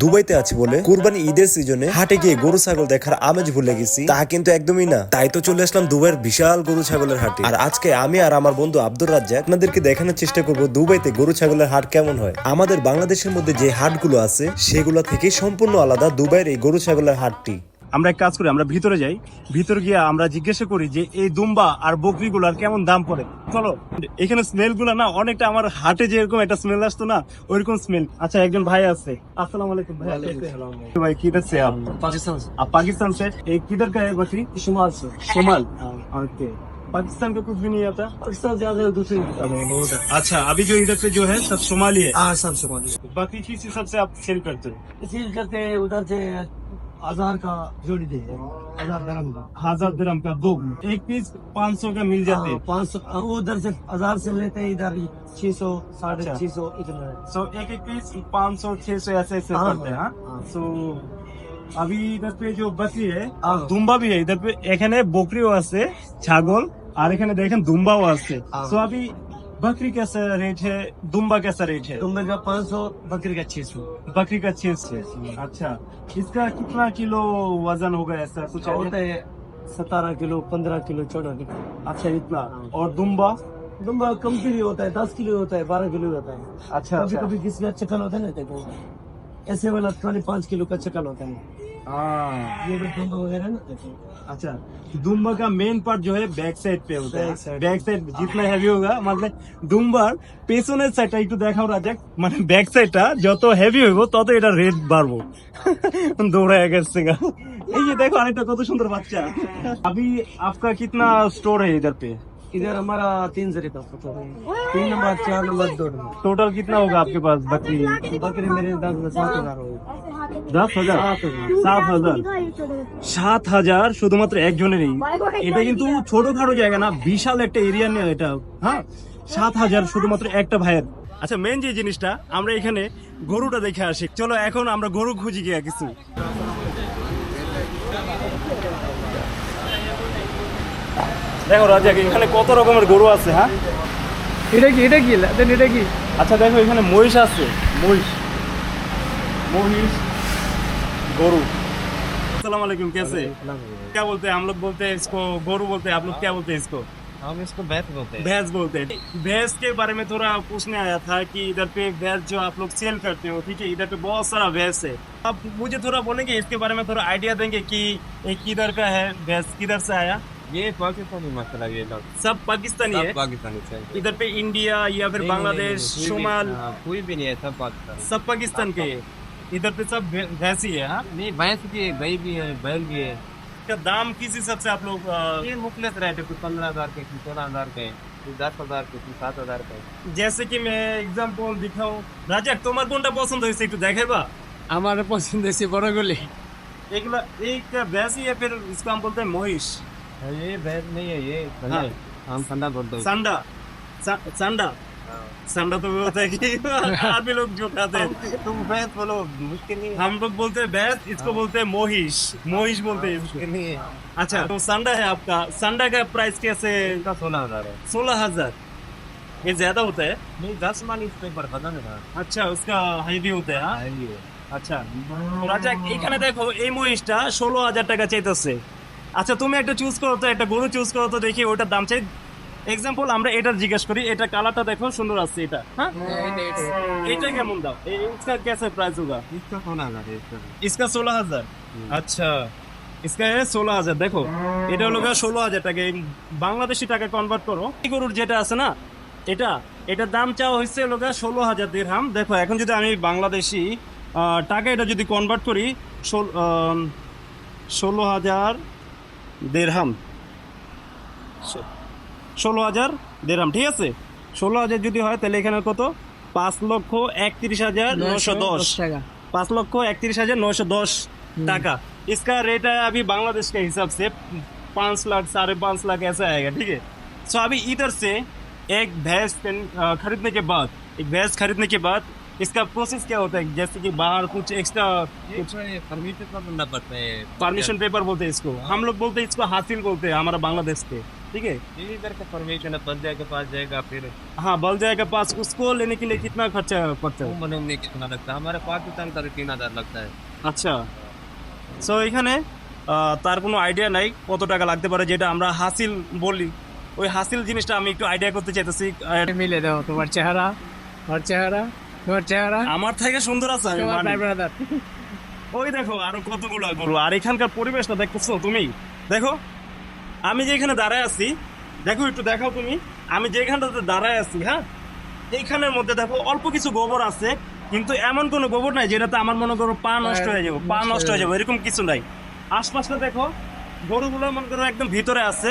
দুবাইতে আছি বলে কুরবানি ঈদের সিজনে হাটে গিয়ে গরু ছাগল দেখার আমেজ ভুলে গেছি, তা কিন্তু একদমই না। তাই তো চলে আসলাম দুবাইয়ের বিশাল গরু ছাগলের হাটে। আর আজকে আমি আর আমার বন্ধু আব্দুর রাজ্জাক আপনাদেরকে দেখানোর চেষ্টা করব দুবাইতে গরু ছাগলের হাট কেমন হয়। আমাদের বাংলাদেশের মধ্যে যে হাটগুলো আছে সেগুলো থেকে সম্পূর্ণ আলাদা দুবাইয়ের এই গরু ছাগলের হাটটি। আমরা এক কাজ করি, আমরা ভিতরে যাই, ভিতরে গিয়ে আমরা জিজ্ঞাসা করি যে এই দুম্বা আর বকরিগুলার কেমন দাম পড়ে। চলো, এখানে স্মেল গুলা না অনেকটা আমার হাটে যেরকম একটা স্মেল আসতো না ওইরকম স্মেল। আচ্ছা, একজন ভাই আছে। अस्सलाम वालेकुम भाई। भाई किधर से आप? पाकिस्तान से। आप पाकिस्तान से? एक किधर का है बकरी? शुमाल से। शुमाल। ओके, पाकिस्तान का कुछ भी नहीं आता? पाकिस्तान से ज्यादा दूसरी बहुत है। अच्छा, अभी जो इधर पे जो है सब सोमाली है। हाँ, सब शुमाली। बकरी किस हिसाब से आप सेल करते हो? इसी करते हैं, उधर से 1000 का जोड़ी दे 1000 dirham का। 1000 दिरहम का दो, एक पीस 500 का मिल जाते हैं। 500 उधर से 1000 से लेते हैं, इधर 600 650 इतना है। सो एक एक पीस 500 600 ऐसे ऐसे हाँ, पड़ते हैं। हाँ? हाँ। सो अभी इधर पे जो बकरी है हाँ। दुम्बा भी है इधर पे, এখানে বকরিও আছে, ছাগল, আর এখানে দেখেন দুম্বাও আছে। हाँ। सो अभी बकरी कैसा रेट है, दुम्बा कैसा रेट है? दुम्बे का 500, बकरी का 600। बकरी का 600। अच्छा, इसका कितना किलो वजन होगा ऐसा कुछ होता है 17 किलो 15 किलो 14 किलो। अच्छा, इतना। और दुम्बा? दुम्बा कम किलो होता है, 10 किलो होता है, 12 किलो होता है। अच्छा, कभी कभी किसी का चकल होता है ना, देखो ऐसे वाला 5 किलो का चकल होता है। हाँ। ये भी दुम्बा वगैरह ना, देखो। अच्छा, दुम्बा का मेन पार्ट जो है बैक साइड पे होता है। Back side। बैक সাইড जितना হেভি होगा, मतलब দুম্বার পেছনের সাইডটা একটু দেখাও রাজাক, মানে ব্যাক সাইডটা যত হেভি হইব তত এটা রেট বাড়বো। দৌড়ায় গেছে গা। এই যে দেখো আরেকটা কত সুন্দর বাচ্চা। अभी आपका कितना स्टोर है इधर पे? इधर हमारा 3 जरिए का फोटो है, 3 नंबर 4 नंबर 2 नंबर। टोटल कितना होगा आपके पास बकरी? बकरी मेरे 7,000 हो 10,000 7,000 7,000 শুধুমাত্র একজনেরই। এটা কিন্তু ছোটখাটো জায়গা না, বিশাল একটা এরিয়া নিয়ে এটা। হ্যাঁ, 7,000 শুধুমাত্র একটা ভাইয়ের। আচ্ছা, মেন যে জিনিসটা আমরা এখানে গরুটা দেখে আসি। চলো এখন আমরা গরু খুঁজি গিয়ে কিছু। দেখো রাজা, এখানে কত রকমের গরু আছে। হ্যাঁ, এটা কি এটা কি अच्छा देखो এখানে মহিষ আছে, মহিষ গরু। अस्सलाम वालेकुम, कैसे? क्या बोलते हैं हम लोग? बोलते हैं इसको गोरू बोलते हैं, आप लोग क्या बोलते हैं इसको? हम इसको भैंस बोलते हैं। भैंस बोलते हैं। भैंस के बारे में थोड़ा पूछने आया था कि इधर पे भैंस जो आप लोग सेल करते हो, ठीक है, इधर पे बहुत सारा भैंस है। आप मुझे थोड़ा बोलेंगे इसके बारे में, थोड़ा आइडिया देंगे कि ये किधर का है, भैंस किधर से आया? ये पाकिस्तानी मसला, ये लोग सब पाकिस्तानी है? पाकिस्तानी से। इधर पे इंडिया या फिर बांग्लादेश, शुमाल, कोई भी नहीं है, सब पाकिस्तान। सब पाकिस्तान के है। इधर पे सब भैंस ही है। हाँ, नहीं, भैंस भी है, गाय भी है, बैल भी है। इसका दाम किस हिसाब से आप लोग ये मुखलिस रेट है, कुछ 15,000 के, कुछ 16,000 के, कुछ 10,000 के, कुछ 7,000 के। जैसे कि मैं एग्जांपल दिखाऊं, রাজাক তোমার কোনটা পছন্দ হয়েছে একটু দেখাইবা? আমার পছন্দ হয়েছে বড়গুলি। এগুলা एक भैंस ही है, फिर इसको हम बोलते हैं मोहिश। ये भैंस नहीं है, ये हाँ। हम संडा बोलते हैं। सांडा, सांडा, सांडा तो वो होता है कि आदमी लोग जो खाते हैं। तुम भैंस बोलो, मुश्किल नहीं है। हम लोग बोलते हैं भैंस, इसको बोलते हैं मोहिश, मोहिश बोलते हैं इसको। मुश्किल नहीं है। अच्छा, तो सांडा है आपका, सांडा का प्राइस कैसे? इसका 16,000 है। 16,000। ये ज्यादा होता है? नहीं, 10 मान इस पे पर खत्म है। अच्छा, उसका हेवी होता है। हाँ? ये আচ্ছা, রাজা এখানে দেখো এই মহিষটা 16,000 টাকা চাইতেছে। আচ্ছা, তুমি একটা চুজ করো তো, একটা গরু চুজ করো তো, দেখি ওটার দাম চাই। এক্সাম্পল আমরা এটার জিজ্ঞেস করি, এটা কালারটা দেখো সুন্দর আছে এটা। হ্যাঁ, এটা কেমন দাম? इसका कैसे प्राइस होगा? इसका 16,000 है। इसका 16,000। अच्छा, इसका है 16,000। দেখো এটা হলো 16,000 টাকা, এই বাংলাদেশি টাকা কনভার্ট করো। এই গরুর যেটা আছে না, এটার দাম চাওয়া হচ্ছে হলো 16,000 দিরহাম। দেখো এখন যদি আমি বাংলাদেশি টাকা এটা যদি কনভার্ট করি, 16,000 দিরহাম, 16,000 দিরহাম, ঠিক আছে? 16,000 যদি হয় তাহলে এখানে কত? 5,31,910 টাকা। 5,31,910 टाका। इसका रेट है अभी बांग्लादेश के हिसाब से 5 लाख 5.5 लाख ऐसा आएगा, ठीक है। सो अभी इधर से एक भैंस खरीदने के बाद इसका प्रोसेस क्या होता है, जैसे कि बाहर कुछ एक्स्ट्रा परमिशन का बनना पड़ता है। परमिशन पेपर बोलते हैं इसको, हम लोग बोलते हैं इसको हासिल बोलते हैं हमारा बांग्लादेश के, ठीक है। इधर का परमिशन है, बंदे के पास जाएगा, फिर हाँ बल जाएगा पास, उसको लेने के लिए कितना खर्चा पड़ता है? वो बनने कितना लगता है, हमारे पाकिस्तान का 3000 लगता है। আচ্ছা, সো এখানে তার কোনো আইডিয়া নাই কত টাকা লাগতে পারে, যেটা আমরা হাসিল বলি, ওই হাসিল জিনিসটা আমি একটু আইডিয়া করতে চাইতেছি। মিলে দাও তোমার চেহারা, তোমার চেহারা, তোমার চেহারা, আমার থেকে সুন্দর আছে আমি তোমার মানি। ভাই ব্রাদার। ওই দেখো আরো কতগুলো গরু, আর এখানকার পরিবেশটা দেখতেছো তুমি, দেখো আমি যে এখানে দাঁড়ায় আছি, দেখো একটু দেখাও তুমি, আমি যেখানটাতে দাঁড়ায় আছি, হ্যাঁ এইখানের মধ্যে দেখো অল্প কিছু গোবর আছে, কিন্তু এমন কোনো গোবর নাই যেটাতে আমার মনে করো পা নষ্ট হয়ে যাবে, পা নষ্ট হয়ে যাবে, এরকম কিছু নাই। আশপাশটা দেখো, গরুগুলো মনে করো একদম ভিতরে আছে,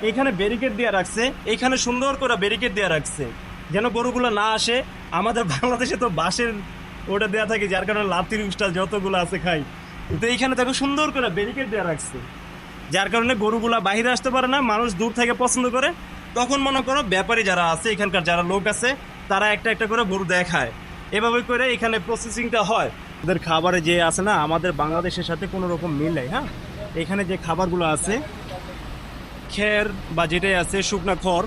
এখানে ব্যারিকেড দিয়ে রাখছে, এখানে সুন্দর করে ব্যারিকেড দিয়ে রাখছে যেন গরুগুলো না আসে। আমাদের বাংলাদেশে তো বাঁশের ওটা দেওয়া থাকে, যার কারণে লাতির উষ্টাল যতগুলো আছে খাই, কিন্তু এইখানে দেখো সুন্দর করে ব্যারিকেড দেওয়া রাখছে, যার কারণে গরুগুলা বাইরে আসতে পারে না, মানুষ দূর থেকে পছন্দ করে। তখন মনে করো ব্যাপারী যারা আছে, এখানকার যারা লোক আছে, তারা একটা একটা করে গরু দেখায়, এভাবে করে এখানে প্রসেসিংটা হয়। ওদের খাবারে যে আছে না, আমাদের বাংলাদেশের সাথে কোনো রকম মিল নেই, হ্যাঁ। এখানে যে খাবারগুলো আছে, খের বা যেটাই আছে শুকনা খড়,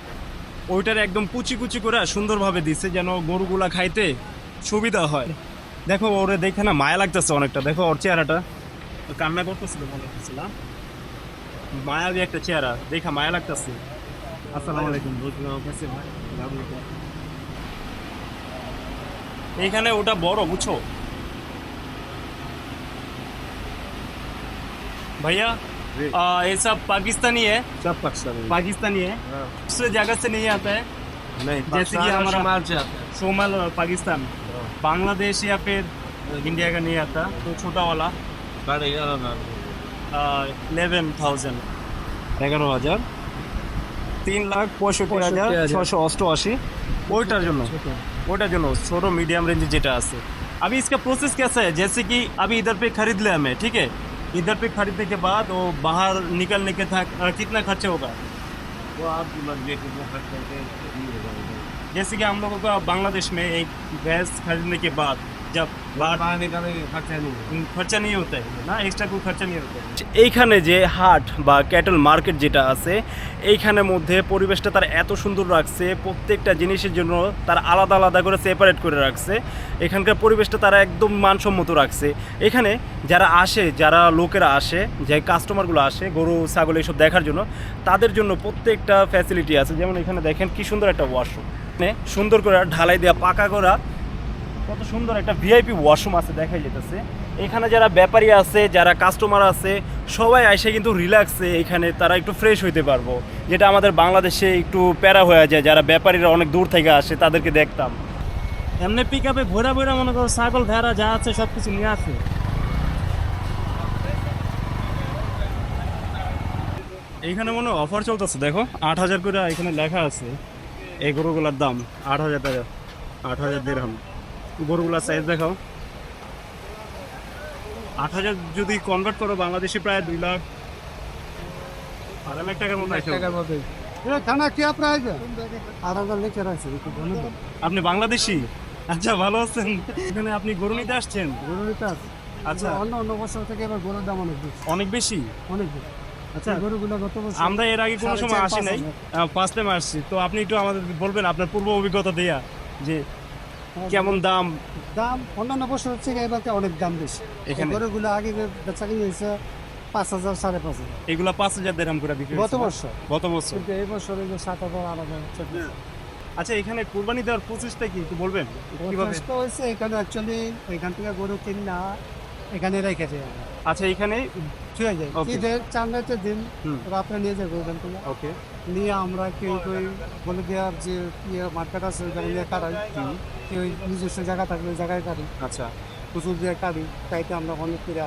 ওইটার একদম কুচি কুচি করে সুন্দরভাবে দিচ্ছে যেন গরুগুলা খাইতে সুবিধা হয়। দেখো ওরে দেখে না মায়া লাগতেছে অনেকটা, দেখো ওর চেহারাটা কান্না করতেছিল মনে হচ্ছে না, মায়াবী একটা চেহারা, দেখা মায়া লাগতেছে। আসসালামু আলাইকুম। এইখানে ওটা বড় বুঝছো भैया, ये सब पाकिस्तानी है, सब पाकिस्तानी पाकिस्तानी है, दूसरे जगह से नहीं आता है, नहीं, जैसे कि हमारा शुमाल से आता है। सोमल और पाकिस्तान, बांग्लादेश या फिर इंडिया का नहीं आता, तो छोटा वाला बड़े 11,000 11,000 3,65,688 ওইটার জন্য ছোট मीडियम रेंज যেটা আছে। अभी इसका प्रोसेस कैसा है, जैसे कि अभी इधर पे खरीद लिया हमें, ठीक है, इधर पे खरीदने के बाद वो बाहर निकलने के था कितना खर्चा होगा? वो आप मर्जी कितना खर्च करके नहीं होगा। जैसे कि हम लोगों का बांग्लादेश में एक भैंस खरीदने के बाद जब बाहर बाहर निकालने का खर्चा नहीं है। খরচা নিয়ে হতে না, এক্সট্রা কোনো খরচা নিয়ে হতে। এইখানে যে হাট বা ক্যাটল মার্কেট যেটা আছে, এইখানের মধ্যে পরিবেশটা তার এত সুন্দর রাখছে, প্রত্যেকটা জিনিসের জন্য তার আলাদা আলাদা করে সেপারেট করে রাখছে। এখানকার পরিবেশটা তারা একদম মানসম্মত রাখছে। এখানে যারা আসে, যারা লোকেরা আসে, যে কাস্টমারগুলো আসে গরু ছাগল এইসব দেখার জন্য, তাদের জন্য প্রত্যেকটা ফ্যাসিলিটি আছে। যেমন এখানে দেখেন কি সুন্দর একটা ওয়াশরুম, সুন্দর করে ঢালাই দেওয়া, পাকা করা, কত সুন্দর একটা ভিআইপি ওয়াশরুম আছে, দেখাই যেতেছে। এখানে যারা ব্যাপারী আছে, যারা কাস্টমার আছে, সবাই এসে কিন্তু রিল্যাক্সে এখানে তারা একটু ফ্রেশ হইতে পারবো, যেটা আমাদের বাংলাদেশে একটু প্যারা হয়ে যায়, যারা ব্যাপারীরা অনেক দূর থেকে আসে তাদেরকে দেখতাম। এমনি পিক আপে ভোরা ভোরা মনে করো ছাগল ভেড়া যা আছে সব কিছু নিয়ে আসে। এইখানে মনে অফার চলতেছে, দেখো 8,000 করে এখানে লেখা আছে। এই গরুগুলার দাম 8,000 টাকা, 8,000 দিরহাম। গরুগুলার সাইজ দেখাও, 8,000 যদি কনভার্ট করো বাংলাদেশে প্রায় 2 লাখ 2.5 লাখ টাকার মতো আসে। টাকার মধ্যে। এটা খানা কি প্রাইস? 8,000 লিখে রাখছে, একটু বলে দাও। আপনি বাংলাদেশি? আচ্ছা, ভালো আছেন। এখানে আপনি গরু নিতে আসছেন? গরু নিতে আছে। আচ্ছা, অন্য বছর থেকে এবার গরুর দাম অনেক বেশি। অনেক বেশি? অনেক বেশি। আচ্ছা, গরুগুলো গত বছর আমরা এর আগে কোনো সময় আসি নাই, ফার্স্ট টাইম আসছি। তো আপনি একটু আমাদের বলবেন আপনার পূর্ব অভিজ্ঞতা দেয়া, যে কেমন দাম? দাম অন্যান্য বছর থেকে এবার অনেক দাম বেশি। এখানে গরুগুলো আগে বেচা কিনে হয়েছে 5,000 5,500। এগুলা 5,000 দিরহাম করে বিক্রি গত হয়েছে বছর। গত বছর। কিন্তু এই বছর এগুলো 7,000 8,000। আচ্ছা, এখানে কুরবানি দেওয়ার প্রসেসটা কি একটু বলবেন? কিভাবে? কষ্ট হয়েছে এখানে অ্যাকচুয়ালি এখান থেকে গরু কিনা এখানে রেখেছে। আচ্ছা, এখানে ঠিক আছে, Okay. ঈদের চার রাতের দিন হুম। রাত্রে নিয়ে যাবো এখান থেকে। ওকে, নিয়ে আমরা কেউ বলে দেওয়ার যে মার্কেট আছে ওইখানে নিয়ে কাটাই, কেউ নিজস্ব জায়গা থাকলে ওই জায়গায় কাটি, আচ্ছা। প্রচুর দিয়ে কাটি। তাইতে আমরা অনেক করে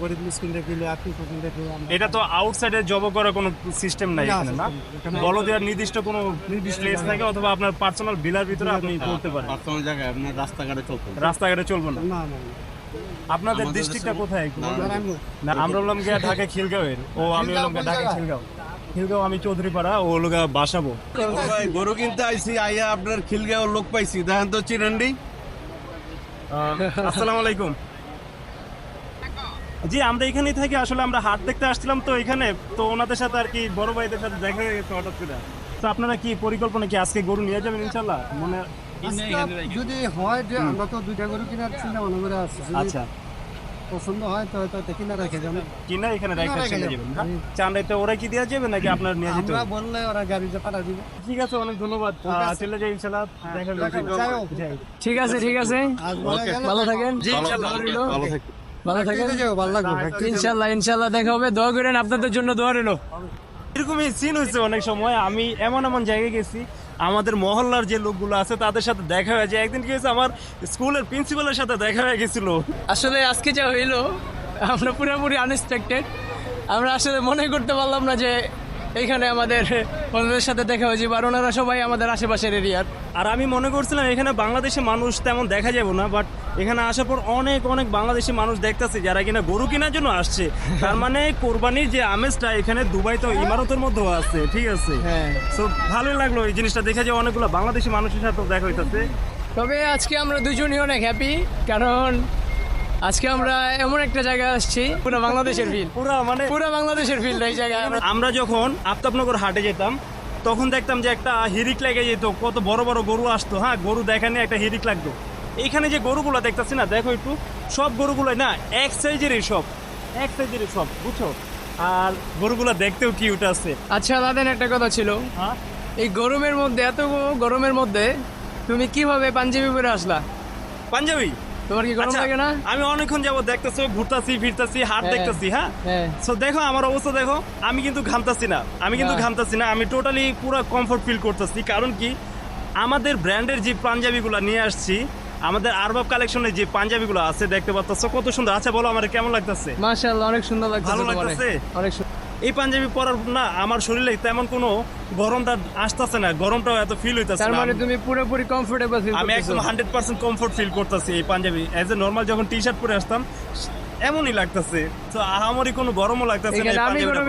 গরিব মিসকিন রেখে আত্মীয় স্বজন রেখে এটা তো আউটসাইডে জব করার কোনো সিস্টেম নাই এখানে, না? বলো দেওয়ার নির্দিষ্ট কোনো প্লেস থাকে, অথবা আপনার পার্সোনাল বিলার ভিতরে আপনি করতে পারেন। পার্সোনাল জায়গায় আপনার রাস্তাঘাটে চলতে হবে। রাস্তাঘাটে চলবে না। না না আপনাদের ডিস্ট্রিক্টটা কোথায়? না, আমরা হলাম গিয়া ঢাকা খিলগাঁওয়ের, ও আমি হলাম গিয়া ঢাকা খিলগাঁও, আমি চৌধুরীপাড়া, ও হলো গিয়া বাসাবো। ভাই গরু কিনতে আইছি, আইয়া আপনার খিলগাঁও লোক পাইছি, দেখেন তো চিরান্ডি আসসালামু আলাইকুম। জি আমরা এখানেই থাকি, আসলে আমরা হাট দেখতে আসছিলাম তো এখানে, তো ওনাদের সাথে আর কি বড় ভাইদের সাথে দেখা হয়ে গেছে হঠাৎ করে। তো আপনারা কি পরিকল্পনা কি আজকে গরু নিয়ে যাবেন ইনশাল্লাহ? মনে আজকে যদি হয় যে আমরা তো 2টা গরু কেনার চিন্তা ভালো করে আসছি, যদি আচ্ছা পছন্দ হয় তো হয়তো কিনা রেখে যাবো। কিনা এখানে কিনা রাইখা রেখে চলে যাবো। যাবেন, হ্যাঁ? চান্দাইতে ওরা কি দেওয়া যাবে নাকি আপনার নিয়ে যেতে আমরা হবে? বললে ওরা গাড়িতে পাঠা দিবে। ঠিক আছে, অনেক ধন্যবাদ। চলে যাই ইনশাল্লাহ, দেখা হবে। যাই হোক। যাই। ঠিক আছে ঠিক আছে, আজ বলে গেলে ভালো থাকেন, ভালো থাকেন, দেখতে যাও, ভালো লাগবে। ইনশাল্লাহ ইনশাল্লাহ দেখা হবে। দোয়া করেন, আপনাদের জন্য দোয়া রইলো। এরকমই সিন হয়েছে অনেক সময়। আমি এমন এমন জায়গায় গেছি, আমাদের মহল্লার যে লোকগুলো আছে তাদের সাথে দেখা হয়েছে। একদিন কি হয়েছে, আমার স্কুলের প্রিন্সিপালের সাথে দেখা হয়ে গেছিল। আসলে আজকে যা হইলো আমরা পুরোপুরি আনএক্সপেক্টেড। আমরা আসলে মনে করতে পারলাম না যে এইখানে আমাদের বন্ধুদের সাথে দেখা হয়েছে, আর ওনারা সবাই আমাদের আশেপাশের এরিয়ার। আর আমি মনে করছিলাম এখানে বাংলাদেশি মানুষ তেমন দেখা যাবে না, বাট এখানে আসার পর অনেক অনেক বাংলাদেশি মানুষ দেখতেছি যারা কিনা গরু কেনার জন্য আসছে। তার মানে কোরবানির যে আমেজটা এখানে দুবাই তো ইমারতের মধ্যেও আছে, ঠিক আছে। হ্যাঁ, সো ভালোই লাগলো এই জিনিসটা দেখে, যে অনেকগুলো বাংলাদেশি মানুষের সাথে দেখা হইতেছে। তবে আজকে আমরা দুজনই অনেক হ্যাপি, কারণ আজকে আমরা এমন একটা জায়গায় আসছি পুরো বাংলাদেশের ফিল, পুরো বাংলাদেশের ফিল এই জায়গায়। আমরা যখন আফতাবনগর হাটে যেতাম তখন দেখতাম যে একটা হিরিক লেগে যেত, কত বড় বড় গরু আসতো। হ্যাঁ, গরু দেখা নিয়ে একটা হিরিক লাগতো। এইখানে যে গরুগুলো দেখতেছি না, দেখো একটু, সব গরুগুলো না এক সাইজেরই, সব বুঝছো। আর গরুগুলো দেখতেও কিউট আছে। আচ্ছা দাদেন, একটা কথা ছিল, হ্যাঁ, এই গরমের মধ্যে, এত গরমের মধ্যে তুমি কিভাবে পাঞ্জাবি পরে আসলা? পাঞ্জাবি তোমার কি গরম আচ্ছা, লাগে না? আমি অনেকক্ষণ যাবত দেখতেছি, ঘুরতাছি ফিরতাছি, হাট হ্যাঁ, দেখতেছি। হ্যাঁ, হ্যাঁ। সো দেখো আমার অবস্থা দেখো, আমি কিন্তু ঘামতাছি না, আমি টোটালি পুরো কমফোর্ট ফিল করতেছি। কারণ কি, আমাদের ব্র্যান্ডের যে পাঞ্জাবিগুলো নিয়ে আসছি, আমাদের আরবাব কালেকশনের যে পাঞ্জাবিগুলো আছে, দেখতে পাচ্ছ কত সুন্দর। আচ্ছা বলো আমার কেমন লাগতেছে? মাশাআল্লাহ, অনেক সুন্দর লাগছে। ভালো লাগতেছে? অনেক সুন্দর। এই পাঞ্জাবি পরার না আমার শরীরে তেমন কোনো গরমটা আসতেছে না, গরমটাও এত ফিল হইতেছে তার না। মানে তুমি পুরোপুরি কমফোর্টেবল ফিল আমি একদম 100% কমফোর্ট ফিল করতেছি এই পাঞ্জাবি। এজ এ নর্মাল যখন টি শার্ট পরে আসতাম এমনই লাগতেছে, তো আমারই কোনো গরমও লাগতেছে না। এই আমি পাঞ্জাবিটা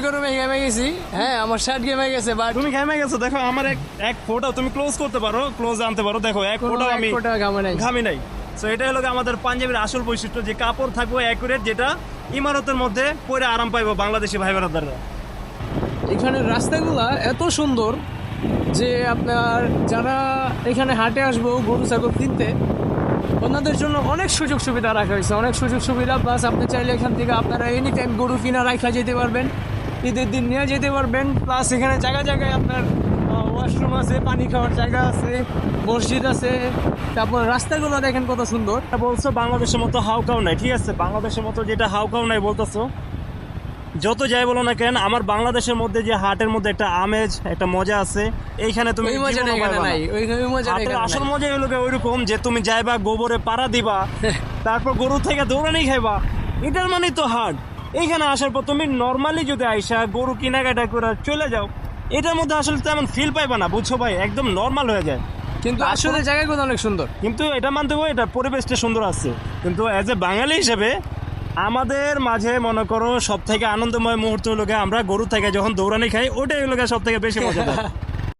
গরমে ঘেমে গেছি, হ্যাঁ আমার শার্ট ঘেমে গেছে, বাট তুমি ঘামে গেছো। দেখো আমার এক ফোঁটা তুমি ক্লোজ করতে পারো, ক্লোজ আনতে পারো, দেখো এক ফোঁটা আমি ঘামি নাই। সো এটা হলো আমাদের পাঞ্জাবির আসল বৈশিষ্ট্য, যে কাপড় থাকবে অ্যাকুরেট, যেটা ইমারতের মধ্যে পরে আরাম পাইবো বাংলাদেশি ভাই বোনেরা। এখানের রাস্তাগুলা এত সুন্দর যে আপনার যারা এখানে হাটে আসবো গরু ছাগল কিনতে, ওনাদের জন্য অনেক সুযোগ সুবিধা রাখা হয়েছে, অনেক সুযোগ সুবিধা। প্লাস আপনি চাইলে এখান থেকে আপনারা এনি টাইম গরু কিনা রাখা যেতে পারবেন, ঈদের দিন নিয়ে যেতে পারবেন। প্লাস এখানে জায়গায় জায়গায় আপনার ওয়াশরুম আছে, পানি খাওয়ার জায়গা আছে, মসজিদ আছে। তারপর রাস্তাগুলো দেখেন কত সুন্দর। বলছো বাংলাদেশের মতো হাউকাও নাই, ঠিক আছে, বাংলাদেশের মতো যেটা হাউকাও নাই বলতেছো, যত যাই বলো না কেন, আমার বাংলাদেশের মধ্যে যে হাটের মধ্যে একটা আমেজ, একটা মজা আছে, এইখানে তুমি ওই মজাটা জীবনেও এখানে পাইবা না। নাই, ওই মজাটা হাটের এখানে আসল নাই। মজা হলো ওইরকম যে তুমি যাইবা, গোবরে পাড়া দিবা, তারপর গরু থেকে দৌড়ানি খাইবা, এটার মানে তো হাট। এইখানে আসার পর তুমি নর্মালি যদি আইসা গরু কেনাকাটা করে চলে যাও, এটার মধ্যে আসলে তেমন ফিল পাইবা না, বুঝছো ভাই, একদম নর্মাল হয়ে যায়। কিন্তু আসলে জায়গাগুলো অনেক সুন্দর। কিন্তু এটা মানতে হবে, এটা পরিবেশটা সুন্দর আছে। কিন্তু অ্যাজ এ বাঙালি হিসেবে আমাদের মাঝে মনে করো সব থেকে আনন্দময় মুহূর্ত হলো আমরা গরু থেকে যখন দৌড়ানি খাই, ওটাই হলো সব থেকে বেশি মজাদার।